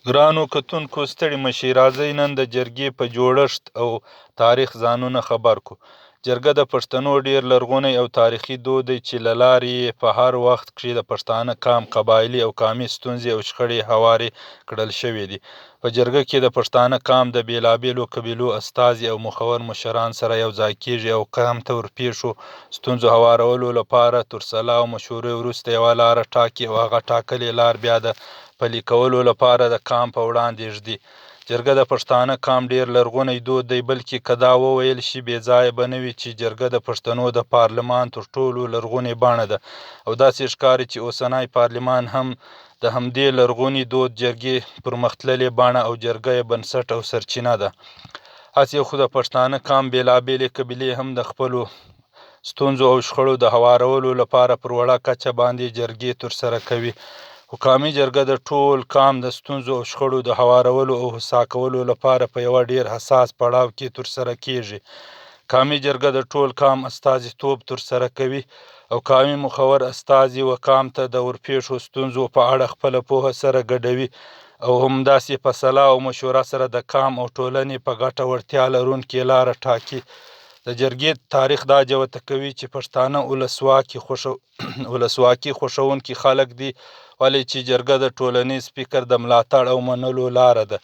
ګرانو کتونکو ستړي مشئ راځئ نن د جرګې په جوړښت او تاریخ ځانونه خبر کړو. جرګه د پښتنو ډیر لرغونی او تاریخي دود دی چې له لارې یې په هر وخت کې د پښتانه قام قبایلي او قامي ستونزې او شخړې هوارې کړل شوې دي. په جرګه کې د پښتانه قام د بیلابیلو قبیلو استازي او مخور مشران سره یو ځای کیږي او قام ته ورپېښو ستونزو هوارولو لپاره تر سلا او مشورې وروسته یوه لاره ټاکي او هغه ټاکلې لار بیا د پلي کولو لپاره د قام په وړاندې ږدي. جرګه د پښتانه قام ډیر لرغونی دود دی، بلکې که دا وویل شي بې ځایه به نه وي چې جرګه د پښتنو د پارلمان تر ټولو لرغونې بڼه ده او داسې ښکاري چې اوسنی پارلمان هم د همدې لرغوني دود جرګې پرمختللې بڼه او جرګه یې بنسټ او سرچینه ده. هسې خو د پښتانه قام بیلابیلې قبیلې هم د خپلو ستونزو او شخړو د هوارولو لپاره پر وړه کچه باندې جرګې ترسره کوي. خو قامي جرګه د ټول قام د ستونزو او شخړو د هوارولو او هوسا کولو لپاره په یوه ډیر حساس پړاو کې ترسره کیږي. قامي جرګه د ټول قام استازیتوب ترسره کوي او قامي مخور استازي و قام ته د ورپېښو ستونزو په اړه خپله پوهه سره ګډوي او همداسې په سلا او مشوره سره د قام او ټولنې په ګټه وړتیا لرونکې لاره ټاکي. د جرګې تاریخ دا جوته کوي چې پښتانه ولسواکي خوښونکي خلک دي، ولې چې جرګه د ټولنیز فکر د ملاتړ او منلو لاره ده.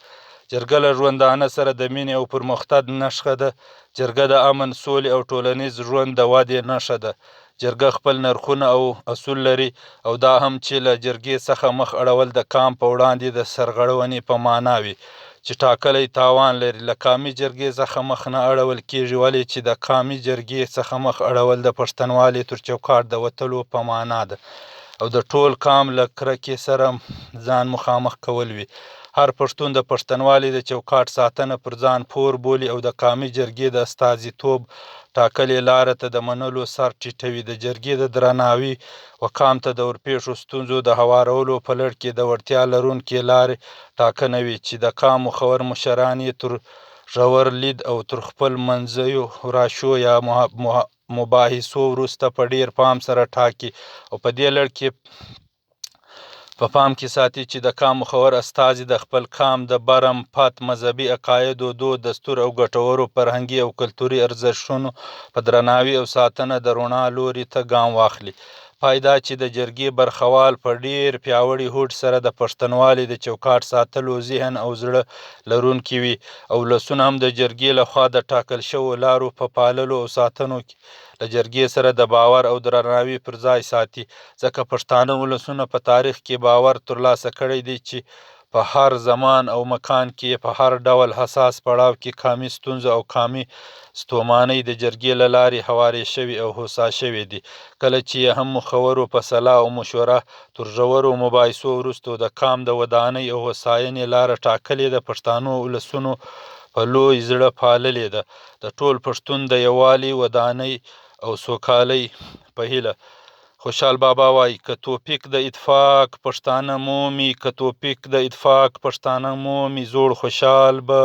جرګه له ژوندانه سره د مینې او پرمختګ نښه ده. جرګه د امن، سولې او ټولنیز ژوند د ودې نښه ده. جرګه خپل نرخونه او اصول لري او دا هم چې له جرګې څخه مخ اړول د قام په وړاندې د سرغړونې په معنا وي چې ټاکلی تاوان لري. له قامي جرګې څخه مخ نه اړول کیږي، ولې چې د قامي جرګې څخه مخ اړول د پښتونولۍ تر چوکاټ د وتلو په معنا ده او د ټول قام له کرکې سره ځان مخامخ کول وي. هر پښتون د پښتونولۍ د چوکاټ ساتنه پر ځان پور بولي او د قامي جرګې د استازیتوب ټاکلې لاره ته د منلو سر ټیټوي. د جرګې د درناوي و قام ته د ورپېښو ستونزو د هوارولو په لړ کې د وړتیا لرونکې لارې ټاکنه وي چې د قام مخور مشران یې تر ژور لید او تر خپل منځیو راشو یا مباحثو وروسته په ډیر پام سره ټاکي او په دې لړ کې په پام کې ساتي چې د قام مخور استازي د خپل قام د برم پت مذهبي عقایدو، دود، دستور او ګټورو فرهنګي او کلتوري ارزښتونو په درناوي او ساتنه د رڼا لوري ته ګام واخلي. پای دا چې د جرګې برخوال په ډیر پیاوړي هوډ سره د پښتونولۍ د چوکاټ ساتلو ذهن او زړه لرونکي وي او ولسونه هم د جرګې لخوا د ټاکل شوو لارو په پاللو او ساتنو کې له جرګې سره د باور او درناوي پر ځای ساتي. ځکه پښتانه ولسونه په تاریخ کې باور ترلاسه کړی دی چې په هر زمان او مکان کې په هر ډول حساس پړاو کې قامي ستونزه او قامي ستومانۍ د جرګې له لارې هوارې شوي او هوسا شوي دي. کله چې هم مخورو په سلا او مشوره تر ژورو مباحثو وروسته د قام د ودانۍ او هوساینې لاره ټاکلې د پښتنو ولسونو په لوی زړه پاللې ده د ټول پښتون د یووالي، ودانۍ او سوکالۍ په هیله. خوشحال بابا وایي که توفیق د اتفاق پښتانه مومي، که توفیق د اتفاق پښتانه مومي، زوړ خوشحال به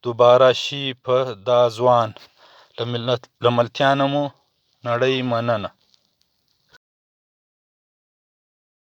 دوباره شي په دا ځوان. له ملتیا نه مو نړۍ مننه.